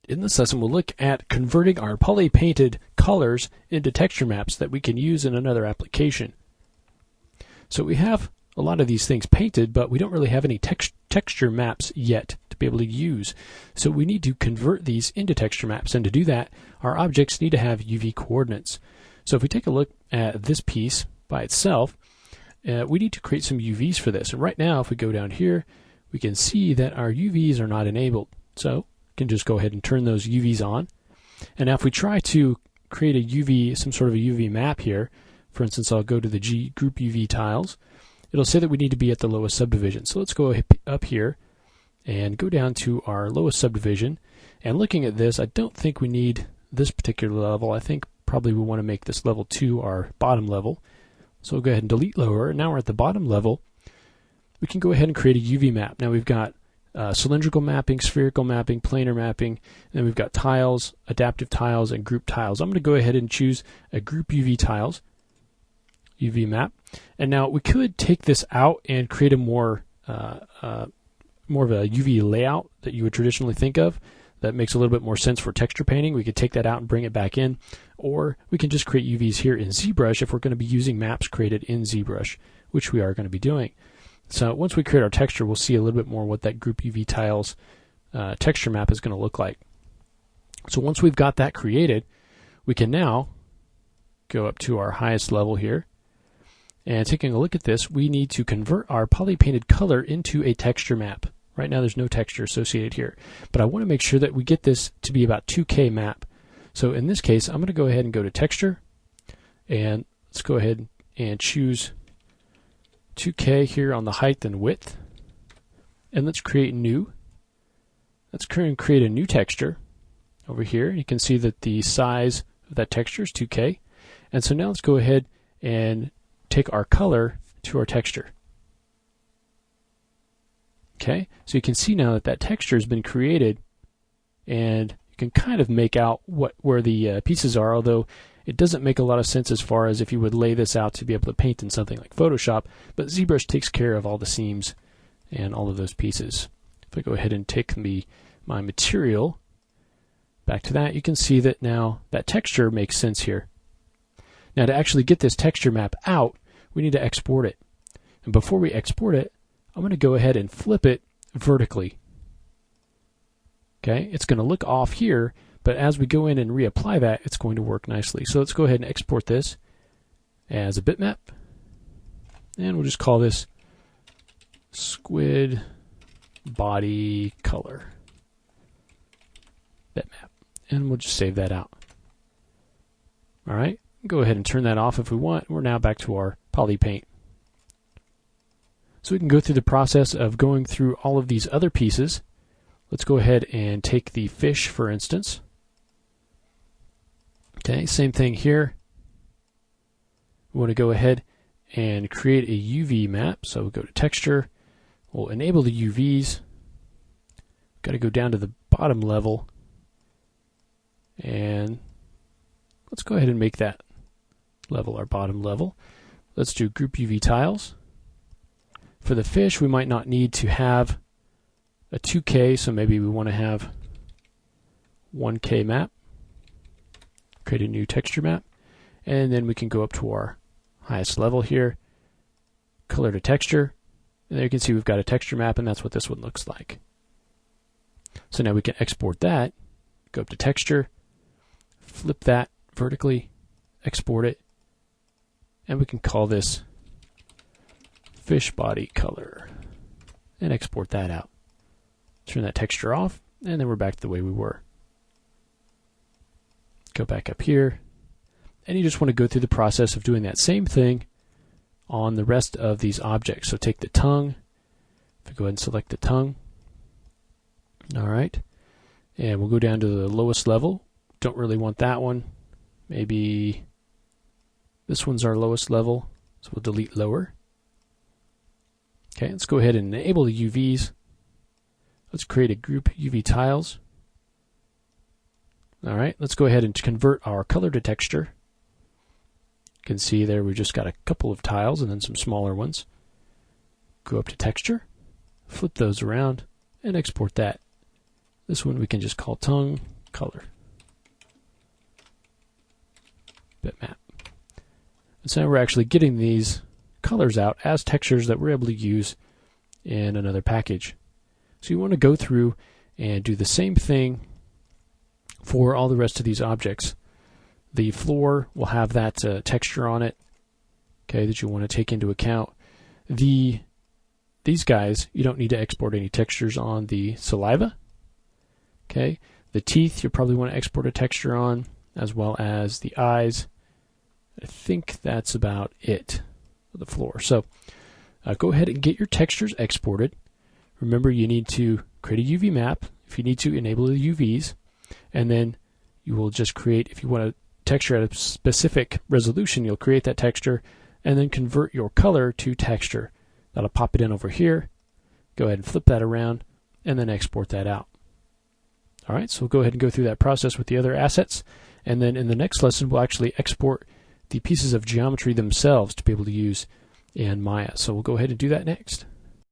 In this lesson, we'll look at converting our poly-painted colors into texture maps that we can use in another application. So we have a lot of these things painted, but we don't really have any texture maps yet to be able to use. So we need to convert these into texture maps, and to do that, our objects need to have UV coordinates. So if we take a look at this piece by itself, we need to create some UVs for this. And right now, if we go down here, we can see that our UVs are not enabled. So can just go ahead and turn those UVs on. And now if we try to create a UV, some sort of a UV map here, for instance, I'll go to the group UV tiles, it'll say that we need to be at the lowest subdivision. So let's go up here and go down to our lowest subdivision. And looking at this, I don't think we need this particular level. I think probably we want to make this level 2 our bottom level. So we'll go ahead and delete lower. And now we're at the bottom level. We can go ahead and create a UV map. Now we've got cylindrical mapping, spherical mapping, planar mapping, and then we've got tiles, adaptive tiles, and group tiles. I'm going to go ahead and choose a group UV tiles, UV map. And now we could take this out and create a more of a UV layout that you would traditionally think of that makes a little bit more sense for texture painting. We could take that out and bring it back in, or we can just create UVs here in ZBrush if we're going to be using maps created in ZBrush, which we are going to be doing. So once we create our texture, we'll see a little bit more what that group UV tiles texture map is going to look like. So once we've got that created, we can now go up to our highest level here. And taking a look at this, we need to convert our poly-painted color into a texture map. Right now there's no texture associated here, but I want to make sure that we get this to be about 2K map. So in this case, I'm going to go ahead and go to texture, and let's go ahead and choose 2K here on the height and width, and let's create new. Let's create a new texture over here. You can see that the size of that texture is 2K, and so now let's go ahead and take our color to our texture. Okay, so you can see now that that texture has been created, and you can kind of make out where the pieces are, although it doesn't make a lot of sense as far as if you would lay this out to be able to paint in something like Photoshop, but ZBrush takes care of all the seams and all of those pieces. If I go ahead and take my material back to that, you can see that now that texture makes sense here. Now to actually get this texture map out, we need to export it. And before we export it, I'm going to go ahead and flip it vertically. Okay, it's going to look off here, but as we go in and reapply that, it's going to work nicely. So let's go ahead and export this as a bitmap. And we'll just call this squid body color bitmap. And we'll just save that out. All right, go ahead and turn that off if we want. We're now back to our poly paint. So we can go through the process of going through all of these other pieces. Let's go ahead and take the fish, for instance. Okay, same thing here. We want to go ahead and create a UV map. So we'll go to texture. We'll enable the UVs. Got to go down to the bottom level. And let's go ahead and make that level our bottom level. Let's do group UV tiles. For the fish, we might not need to have a 2K, so maybe we want to have 1K map. Create a new texture map, and then we can go up to our highest level here, color to texture, and there you can see we've got a texture map, and that's what this one looks like. So now we can export that, go up to texture, flip that vertically, export it, and we can call this fish body color, and export that out. Turn that texture off, and then we're back to the way we were. Go back up here, and you just want to go through the process of doing that same thing on the rest of these objects. So take the tongue, if I go ahead and select the tongue, all right, and we'll go down to the lowest level. Don't really want that one. Maybe this one's our lowest level, so we'll delete lower. Okay, let's go ahead and enable the UVs. Let's create a group UV tiles. All right, let's go ahead and convert our color to texture. You can see there we've just got a couple of tiles and then some smaller ones. Go up to texture, flip those around, and export that. This one we can just call tongue, color. Bitmap. And so now we're actually getting these colors out as textures that we're able to use in another package. So you want to go through and do the same thing for all the rest of these objects. The floor will have that texture on it, okay, that you want to take into account. These guys, you don't need to export any textures on. The saliva, okay, the teeth, you probably want to export a texture on, as well as the eyes. I think that's about it for the floor. So go ahead and get your textures exported. Remember, you need to create a UV map. If you need to, enable the UVs, and then you will just create, if you want a texture at a specific resolution, you'll create that texture and then convert your color to texture. That'll pop it in over here. Go ahead and flip that around and then export that out. All right, so we'll go ahead and go through that process with the other assets, and then in the next lesson we'll actually export the pieces of geometry themselves to be able to use in Maya. So we'll go ahead and do that next.